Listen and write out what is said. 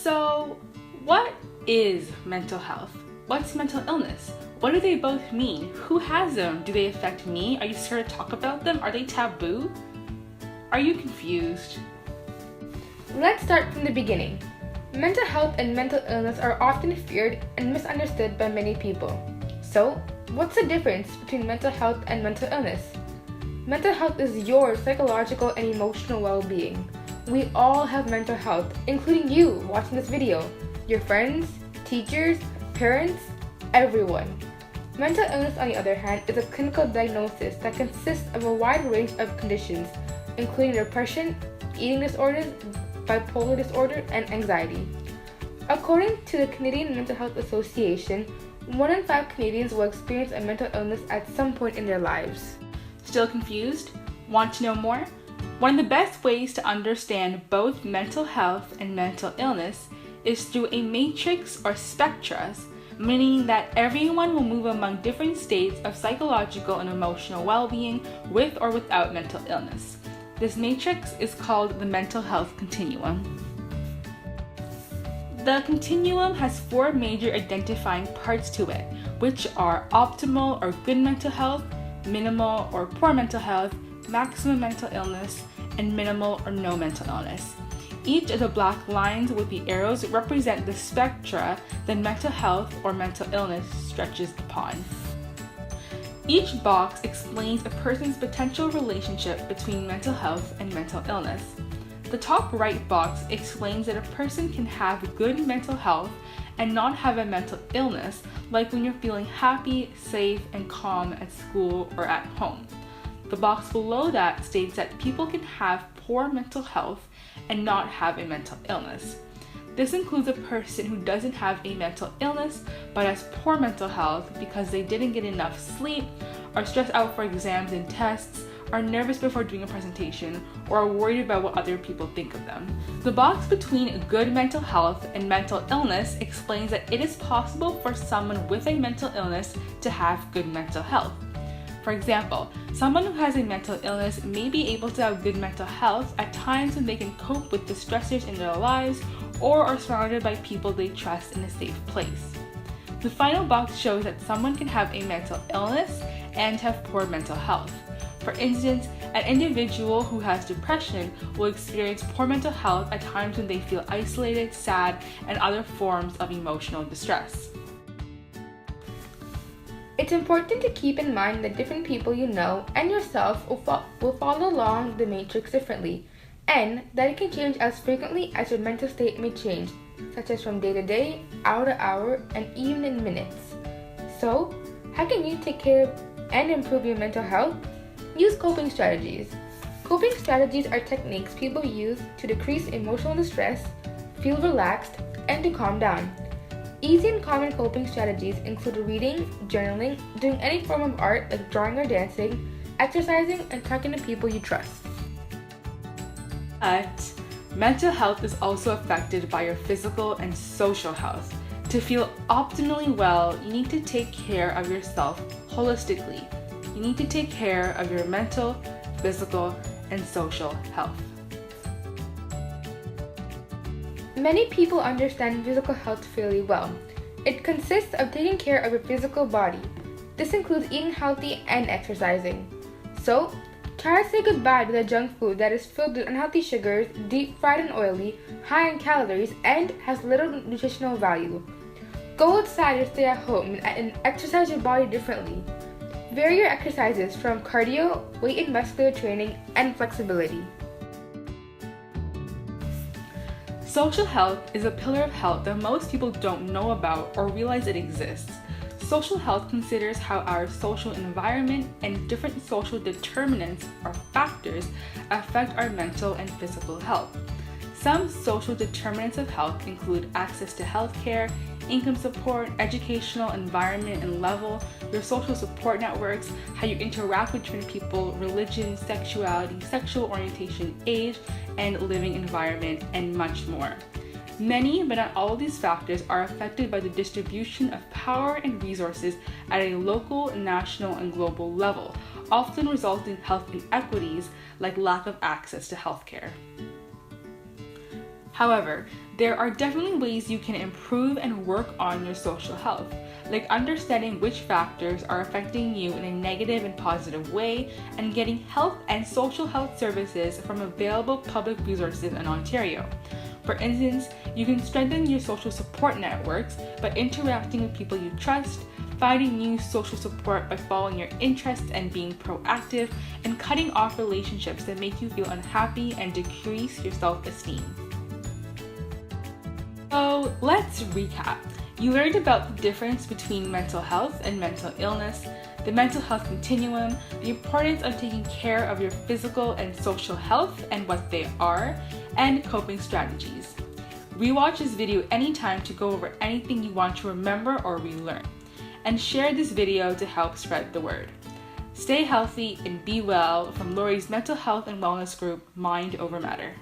So, what is mental health? What's mental illness? What do they both mean? Who has them? Do they affect me? Are you scared to talk about them? Are they taboo? Are you confused? Let's start from the beginning. Mental health and mental illness are often feared and misunderstood by many people. So, what's the difference between mental health and mental illness? Mental health is your psychological and emotional well-being. We all have mental health, including you watching this video, your friends, teachers, parents, everyone. Mental illness, on the other hand, is a clinical diagnosis that consists of a wide range of conditions, including depression, eating disorders, bipolar disorder, and anxiety. According to the Canadian Mental Health Association, 1 in 5 Canadians will experience a mental illness at some point in their lives. Still confused? Want to know more? One of the best ways to understand both mental health and mental illness is through a matrix or spectra, meaning that everyone will move among different states of psychological and emotional well-being with or without mental illness. This matrix is called the mental health continuum. The continuum has 4 major identifying parts to it, which are optimal or good mental health, minimal or poor mental health, maximum mental illness, and minimal or no mental illness. Each of the black lines with the arrows represent the spectra that mental health or mental illness stretches upon. Each box explains a person's potential relationship between mental health and mental illness. The top right box explains that a person can have good mental health and not have a mental illness, like when you're feeling happy, safe, and calm at school or at home. The box below that states that people can have poor mental health and not have a mental illness. This includes a person who doesn't have a mental illness but has poor mental health because they didn't get enough sleep, are stressed out for exams and tests, are nervous before doing a presentation, or are worried about what other people think of them. The box between good mental health and mental illness explains that it is possible for someone with a mental illness to have good mental health. For example, someone who has a mental illness may be able to have good mental health at times when they can cope with the stressors in their lives or are surrounded by people they trust in a safe place. The final box shows that someone can have a mental illness and have poor mental health. For instance, an individual who has depression will experience poor mental health at times when they feel isolated, sad, and other forms of emotional distress. It's important to keep in mind that different people you know and yourself will follow along the matrix differently, and that it can change as frequently as your mental state may change, such as from day to day, hour to hour, and even in minutes. So, how can you take care and improve your mental health? Use coping strategies. Coping strategies are techniques people use to decrease emotional distress, feel relaxed, and to calm down. Easy and common coping strategies include reading, journaling, doing any form of art like drawing or dancing, exercising, and talking to people you trust. But mental health is also affected by your physical and social health. To feel optimally well, you need to take care of yourself holistically. You need to take care of your mental, physical, and social health. Many people understand physical health fairly well. It consists of taking care of your physical body. This includes eating healthy and exercising. So, try to say goodbye to the junk food that is filled with unhealthy sugars, deep fried and oily, high in calories, and has little nutritional value. Go outside or stay at home and exercise your body differently. Vary your exercises from cardio, weight and muscular training, and flexibility. Social health is a pillar of health that most people don't know about or realize it exists. Social health considers how our social environment and different social determinants or factors affect our mental and physical health. Some social determinants of health include access to healthcare, income support, educational environment and level, your social support networks, how you interact with different people, religion, sexuality, sexual orientation, age, and living environment, and much more. Many, but not all of these factors are affected by the distribution of power and resources at a local, national, and global level, often resulting in health inequities like lack of access to healthcare. However, There are definitely ways you can improve and work on your social health, like understanding which factors are affecting you in a negative and positive way, and getting health and social health services from available public resources in Ontario. For instance, you can strengthen your social support networks by interacting with people you trust, finding new social support by following your interests and being proactive, and cutting off relationships that make you feel unhappy and decrease your self-esteem. So let's recap. You learned about the difference between mental health and mental illness, the mental health continuum, the importance of taking care of your physical and social health and what they are, and coping strategies. Rewatch this video anytime to go over anything you want to remember or relearn, and share this video to help spread the word. Stay healthy and be well from Laurier's mental health and wellness group, Mind Over Matter.